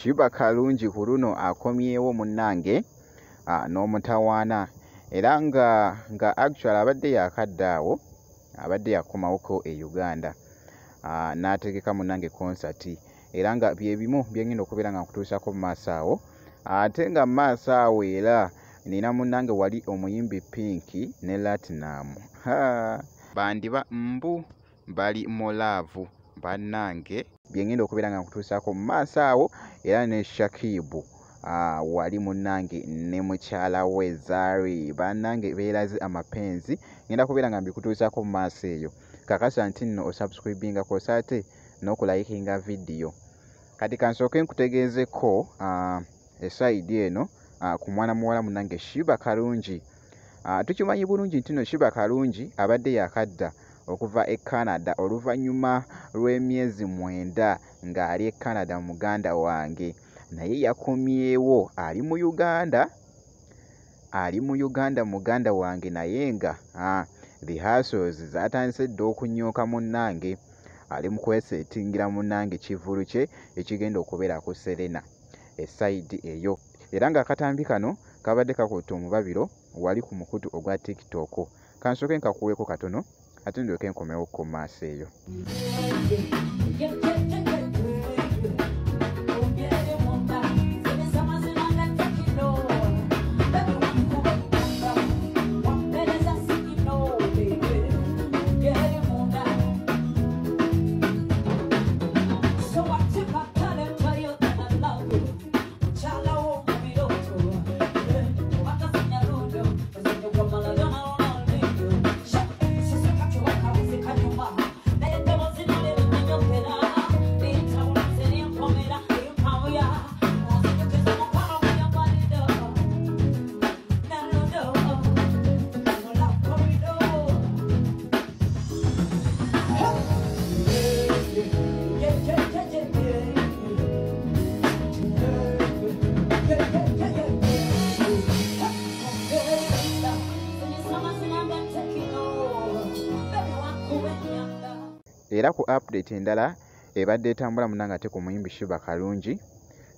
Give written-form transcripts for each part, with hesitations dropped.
Shiba Kalungi ku luno akomyewo munnange n'omutawaana era nga actually abadde yakadde awo abadde yakomawoko e Uganda n'ategeka munnange concert era nga byebimu byengenda okubeera nga nkutuusako mu maaso awo ate nga mu maaso awo era nina munnange wali omuyimbi Pink ne Latinum bandiba mbu bali mu laavu bannange byengenda okubeera nga nkutuusako mu maaso awo era ne Shakibu wali munnange ne mukyala we Zari bannange beeraze amapenzi ngenda kubeera nga mbikutuusako mu maaso eyo kakasa nti nno osubscribinga kosaate n'okulayikinga vidiyo kati kansooke nkutegeezeko esaidi eno ku mwana muwala munnange Shiba Kalungi tukimanyi bulungi nti nno Shiba Kalungi abadde yakadda okuva e Canada oluvannyuma lw'emyezi 9 ng'ali e Canada muganda wange naye yakomyewo ali mu Uganda muganda wange naye nga rehearsals zatandise dda okunyooka munnange ali mu kwesetingira munnange kivulu kye ekigenda okubeera ku Serena esaidi eyo era nga akatambi kano kabadde kakutte omubabiro wali ku mukutu ogwa TikTok kansooke nkakuweeko katono ate ndyoke nkomewo ku maaso eyo. Era ku update endala ebadde etambula munnange ate ku muyimbi Shiba Kalungi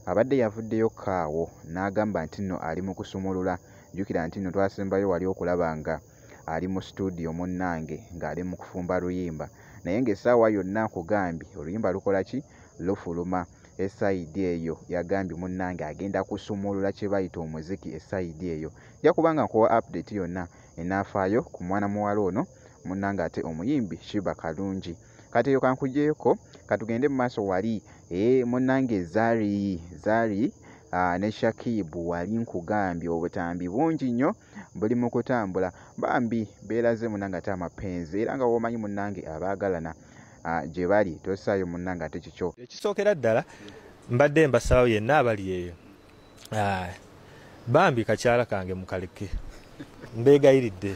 abadde yavuddeyo kaawo n'agamba nti nno ali mu kusumulula jjukira nti nno twasembayo wali okulaba nga ali mu studio munnange ng'ali mu kufumba luyimba naye ng'essaawa yonna nkugambye oluyimba lukola ki lufuluma esaidi eyo yagambye munnange agenda kusumulula kye bayita omuziki esaidi eyo yakubanga nkuwa update yonna enaafaayo ku mwana muwala ono munnange ate omuyimbi Shiba Kalungi kati eyo kankugyeeko katugende mu maaso wali munnange Zari ne Shakibu wali nkugambye obutambi bungi nnyo buli mu kutambula bambi beeraze munnange ate amapenzi era nga womanyi munnange abaagalana gye bali tosaayo munnange ate kikyo ekisookera ddala mbadde mbasabawo yenna abali eyo bambi kakyala kange mukaleke mbegayiridde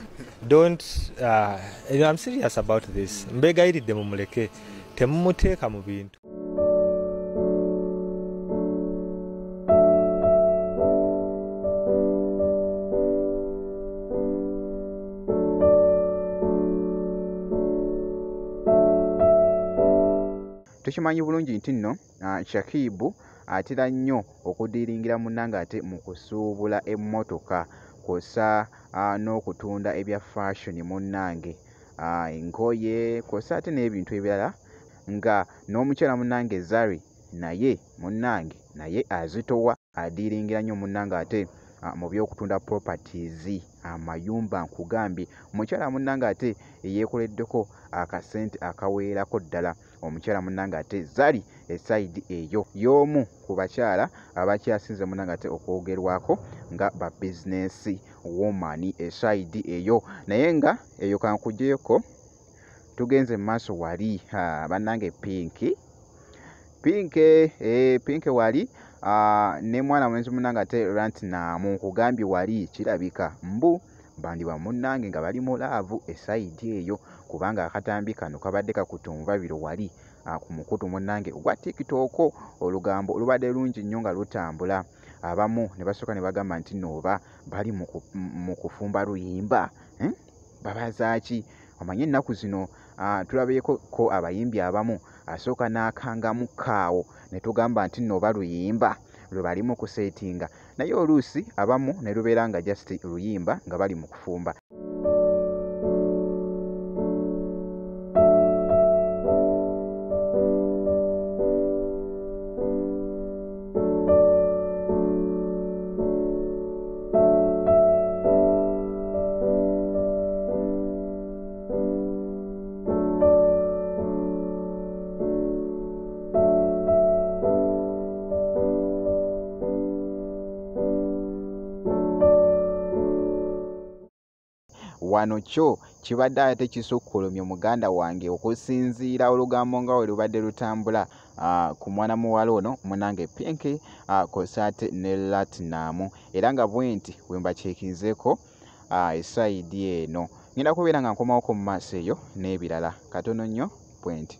I'm serious about this mbegayiridde mumuleke temumuteeka mu bintu tukimanyi bulungi nti nno Shakibu atera nnyo okudiringira munnange ate mu kusuubula emmotoka kosa n'okutunda ebya fashion munnange engoye kosa ate n'ebintu ebirala nga n'omukyala munnange Zari naye munnange naye azitowa adiringira nnyo munnange ate mu byokutunda properties amayumba nkugambye omukyala munnange ate yeekoleddeko akasente akaweerako ddala omukyala munnange ate Zari esaidi eyo y'omu ku bakyala abakyasinze munnange ate okwogerwako nga ba business woman esaidi eyo naye nga eyo kankugyeeko tugenze mu maaso wali bannange Pink wali ne mwana mwenzi munnange ate Latinum nkugambye wali kirabika mbu bandiba munnange nga bali mu laavu esaidi eyo kubanga akatambi kano kabadde kakutte omubabiro wali ku mukutu munnange ogwa TikTok olugambo lubadde lungi nnyo nga lutambula abamu ne basooka ne bagamba nti nooba bali mu kufumba luyimba babazaaki omanye ennaku zino tulabyeko abayimbi abamu asooka n'akangamu kaawo ne tugamba nti nno oba luyimba lwe bali mu kuseetinga, naye oluusi abamu ne lubeera nga just luyimba nga bali mu kufumba. Wano kyo kibadde ate kisukkulumye muganda wange okusinziira olugambo nga we lubadde lutambula ku mwana muwala ono munange Pink Kosaate ne Platinum, era nga bwe nti bwe mbaceekinzeeko esayidi eno ngenda kubeera nga nkomawo ku maaso eyo n'ebirala katono nnyo bwe nti.